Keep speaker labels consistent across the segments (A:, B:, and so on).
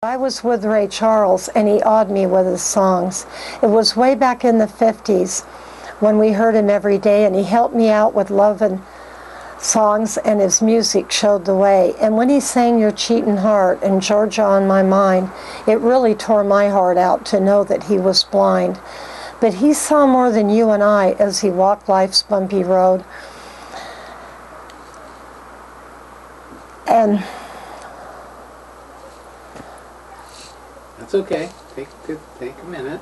A: I was with Ray Charles, and he awed me with his songs. It was way back in the 50s when we heard him every day, and he helped me out with love and songs, and his music showed the way. And when he sang Your Cheatin' Heart and Georgia on My Mind, it really tore my heart out to know that he was blind. But he saw more than you and I as he walked life's bumpy road. And
B: that's okay. Take a minute.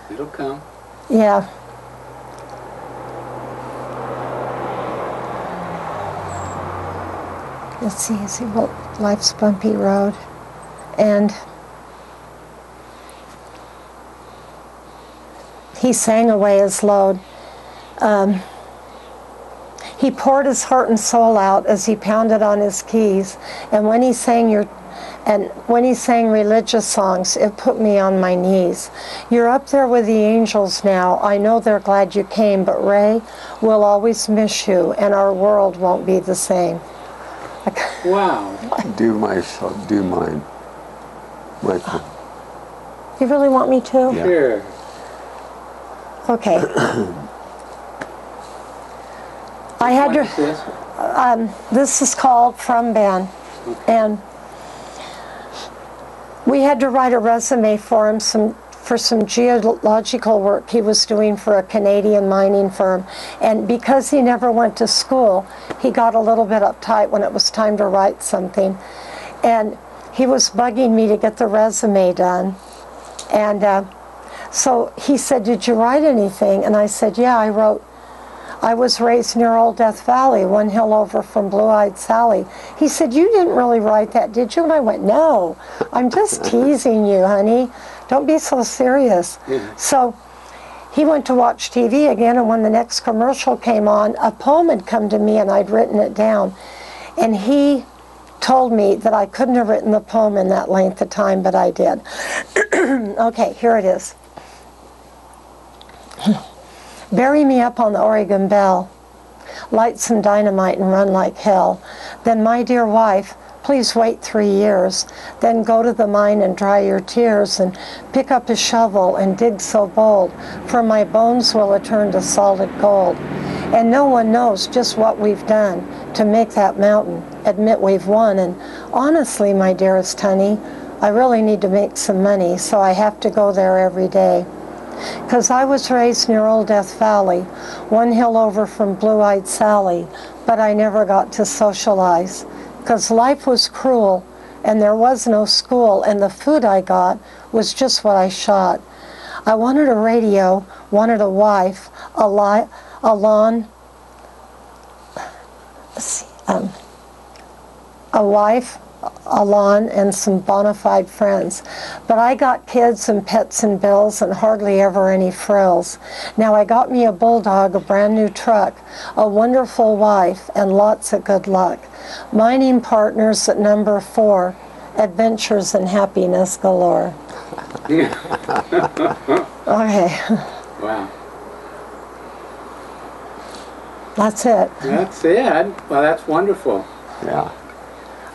B: It'll come.
A: Yeah. Let's see, as he walked life's bumpy road. And he sang away his load. He poured his heart and soul out as he pounded on his keys. And when he sang religious songs, it put me on my knees. You're up there with the angels now. I know they're glad you came, but Ray, we'll always miss you, and our world won't be the same.
B: Wow.
C: Do mine. Michael.
A: You really want me to?
C: Yeah.
B: Sure.
A: Okay. I had
B: What is
A: to.
B: this?
A: This is called From Band, and we had to write a resume for him for some geological work he was doing for a Canadian mining firm. And because he never went to school, he got a little bit uptight when it was time to write something. And he was bugging me to get the resume done. And so he said, "Did you write anything?" And I said, "Yeah, I wrote, I was raised near Old Death Valley, one hill over from Blue-Eyed Sally." He said, "You didn't really write that, did you?" And I went, "No, I'm just teasing you, honey. Don't be so serious."
B: Yeah.
A: So he went to watch TV again, and when the next commercial came on, a poem had come to me, and I'd written it down. And he told me that I couldn't have written the poem in that length of time, but I did. Okay, here it is. Bury me up on the Oregon Bell, light some dynamite and run like hell. Then, my dear wife, please wait 3 years. Then go to the mine and dry your tears, and pick up a shovel and dig so bold, for my bones will return to solid gold. And no one knows just what we've done to make that mountain admit we've won. And honestly, my dearest honey, I really need to make some money, so I have to go there every day. 'Cause I was raised near Old Death Valley, one hill over from Blue-Eyed Sally, but I never got to socialize. 'Cause life was cruel, and there was no school, and the food I got was just what I shot. I wanted a radio, wanted a wife, a lawn, a wife, a lawn, and some bona fide friends. But I got kids and pets and bills and hardly ever any frills. Now I got me a bulldog, a brand new truck, a wonderful wife, and lots of good luck. Mining partners at number 4, adventures and happiness galore. Okay.
B: Wow.
A: That's it.
B: That's it. Well, that's wonderful.
C: Yeah.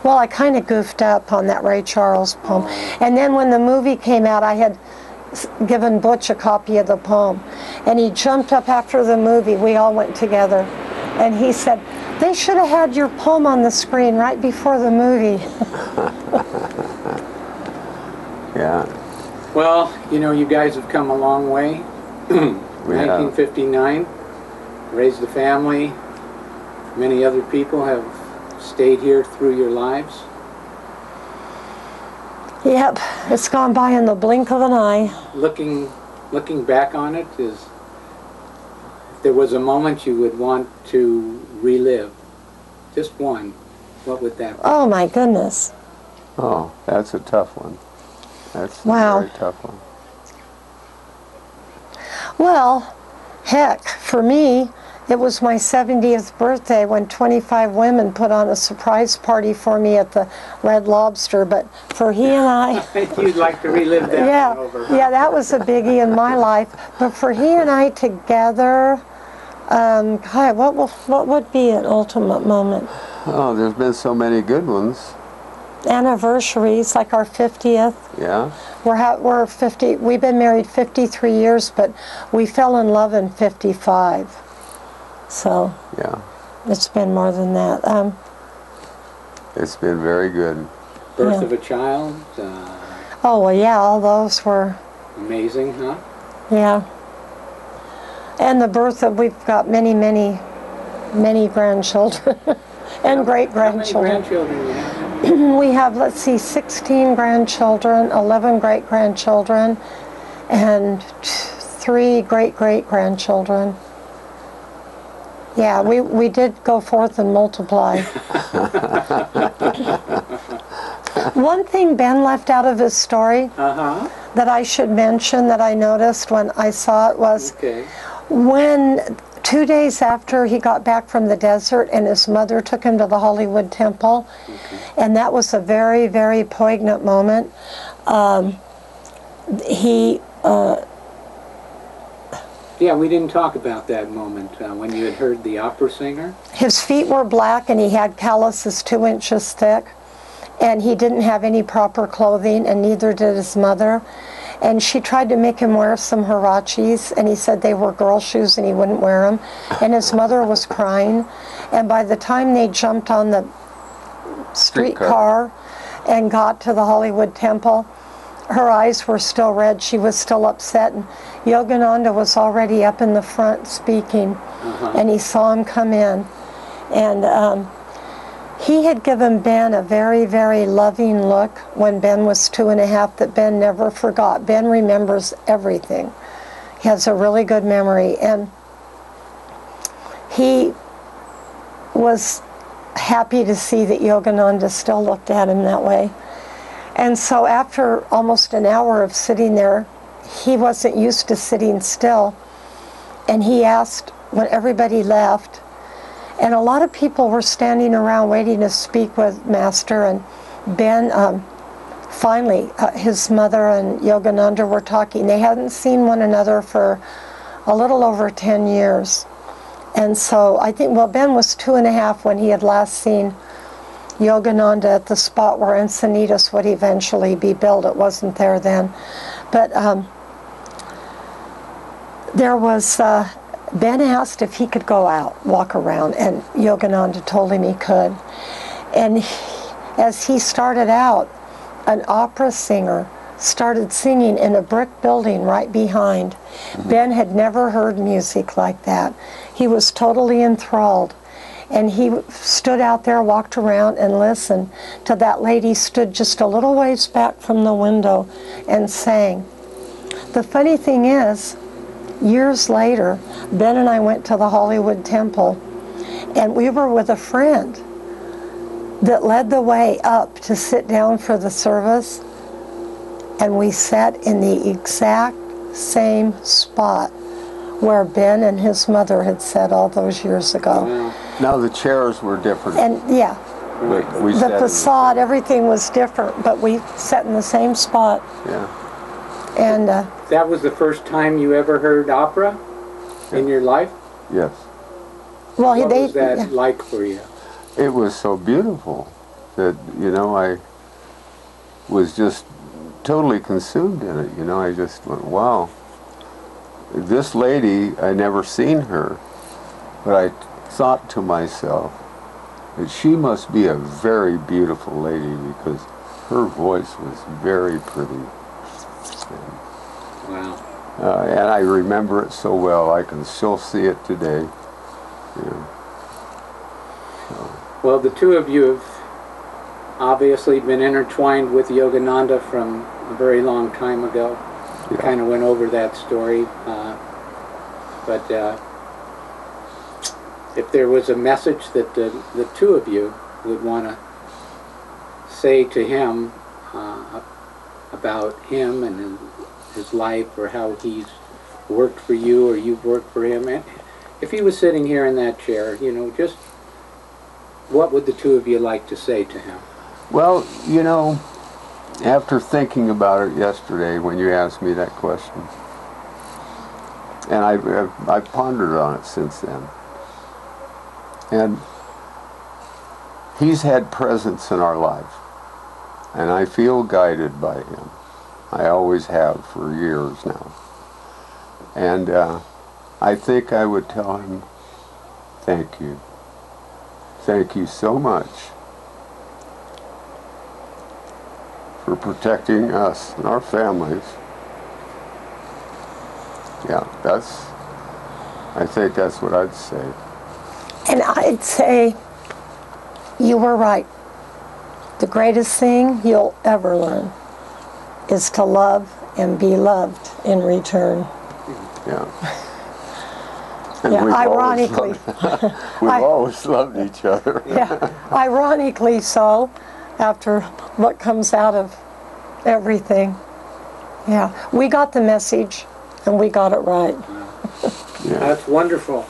A: Well, I kind of goofed up on that Ray Charles poem. And then when the movie came out, I had given Butch a copy of the poem. And he jumped up after the movie. We all went together. And he said, "They should have had your poem on the screen right before the movie."
C: Yeah.
B: Well, you know, you guys have come a long way. 1959, raised a family. Many other people have stayed here through your lives.
A: Yep, it's gone by in the blink of an eye.
B: Looking back on it, if there was a moment you would want to relive, just one, what would that be?
A: Oh my goodness.
C: Oh, that's a tough one. That's a
A: Wow.
C: very tough one.
A: Well, heck, for me, it was my 70th birthday when 25 women put on a surprise party for me at the Red Lobster. But for he and I...
B: You'd like to relive that
A: yeah,
B: one over.
A: yeah, that was a biggie in my life. But for he and I together, God, what would be an ultimate moment?
C: Oh, there's been so many good ones.
A: anniversaries, like our 50th.
C: Yeah?
A: We're 50. We've been married 53 years, but we fell in love in 55. So
C: Yeah.
A: it's been more than that.
C: It's been very good.
B: Birth
A: Yeah.
B: of a child,
A: Oh well, yeah, all those were,
B: amazing, huh?
A: yeah. And the birth of, we've got many, many, many grandchildren and great grandchildren.
B: How many grandchildren do you have?
A: We have, let's see, 16 grandchildren, 11 great grandchildren, and 3 great great grandchildren. Yeah, we did go forth and multiply. One thing Ben left out of his story that I should mention that I noticed when I saw it was when 2 days after he got back from the desert and his mother took him to the Hollywood Temple, and that was a very, very poignant moment.
B: Yeah, we didn't talk about that moment when you had heard the opera singer.
A: His feet were black and he had calluses 2 inches thick, and he didn't have any proper clothing, and neither did his mother. And she tried to make him wear some huaraches, and he said they were girl shoes and he wouldn't wear them. And his mother was crying. And by the time they jumped on the streetcar and got to the Hollywood Temple, her eyes were still red. She was still upset. And Yogananda was already up in the front speaking, and he saw him come in. And he had given Ben a very, very loving look when Ben was 2.5 that Ben never forgot. Ben remembers everything. He has a really good memory, and he was happy to see that Yogananda still looked at him that way. And so after almost an hour of sitting there, he wasn't used to sitting still, and he asked when everybody left, and a lot of people were standing around waiting to speak with Master, and Ben, finally, his mother and Yogananda were talking. They hadn't seen one another for a little over 10 years. And so I think, well, Ben was 2.5 when he had last seen Yogananda at the spot where Encinitas would eventually be built. It wasn't there then. But there was... Ben asked if he could go out, walk around, and Yogananda told him he could. And as he started out, an opera singer started singing in a brick building right behind. Ben had never heard music like that. He was totally enthralled. And he stood out there, walked around, and listened to that lady stood just a little ways back from the window and sang. The funny thing is, years later, Ben and I went to the Hollywood Temple, and we were with a friend that led the way up to sit down for the service, and we sat in the exact same spot where Ben and his mother had sat all those years ago.
B: Wow.
C: Now the chairs were different.
A: And yeah,
C: But we
A: the
C: sat in
A: facade, everything was different, but we sat in the same spot.
C: Yeah.
A: And
B: That was the first time you ever heard opera in your life?
C: Yes.
A: well,
B: What was that
A: yeah.
B: like for you?
C: It was so beautiful that, you know, I was just totally consumed in it. You know, I just went, wow. This lady, I never seen her, but I thought to myself that she must be a very beautiful lady because her voice was very pretty.
B: Wow.
C: And I remember it so well. I can still see it today. Yeah.
B: Well, the two of you have obviously been intertwined with Yogananda from a very long time ago. We kind of went over that story. But if there was a message that the two of you would want to say to him about him and his life, or how he's worked for you or you've worked for him, and if he was sitting here in that chair, you know, just what would the two of you like to say to him?
C: Well, you know, after thinking about it yesterday when you asked me that question, and I've pondered on it since then, and he's had presence in our life. And I feel guided by him. I always have for years now. And I think I would tell him, thank you. Thank you so much for protecting us and our families. Yeah, I think that's what I'd say.
A: And I'd say you were right. The greatest thing you'll ever learn is to love and be loved in return.
C: Yeah. And
A: Yeah,
C: we've
A: ironically.
C: We've always loved each other.
A: Yeah, ironically so, after what comes out of everything. Yeah, we got the message, and we got it right.
C: Yeah.
B: That's wonderful.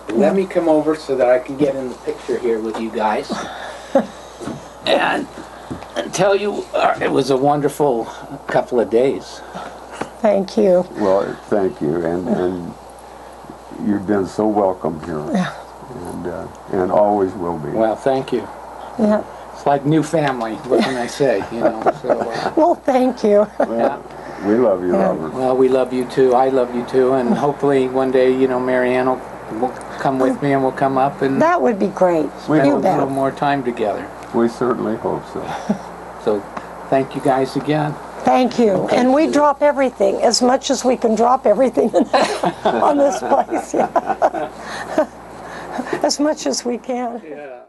B: Let me come over so that I can get in the picture here with you guys. and tell you, it was a wonderful couple of days.
A: Thank you.
C: Well, thank you, and you've been so welcome here, and always will be.
B: Well, thank you.
A: Yeah.
B: It's like new family. What can I say? You know. So,
A: Well, thank you.
C: Well, we love you, Robert.
B: well, we love you too. I love you too, and hopefully one day, you know, Marianne will come with me, and we'll come up and
A: That would be great.
B: spend
A: You
B: a little
A: bet.
B: more time together.
C: We certainly hope so.
B: So, thank you guys again.
A: Thank you. And we drop everything, as much as we can drop everything on this place. Yeah. As much as we can.
B: Yeah.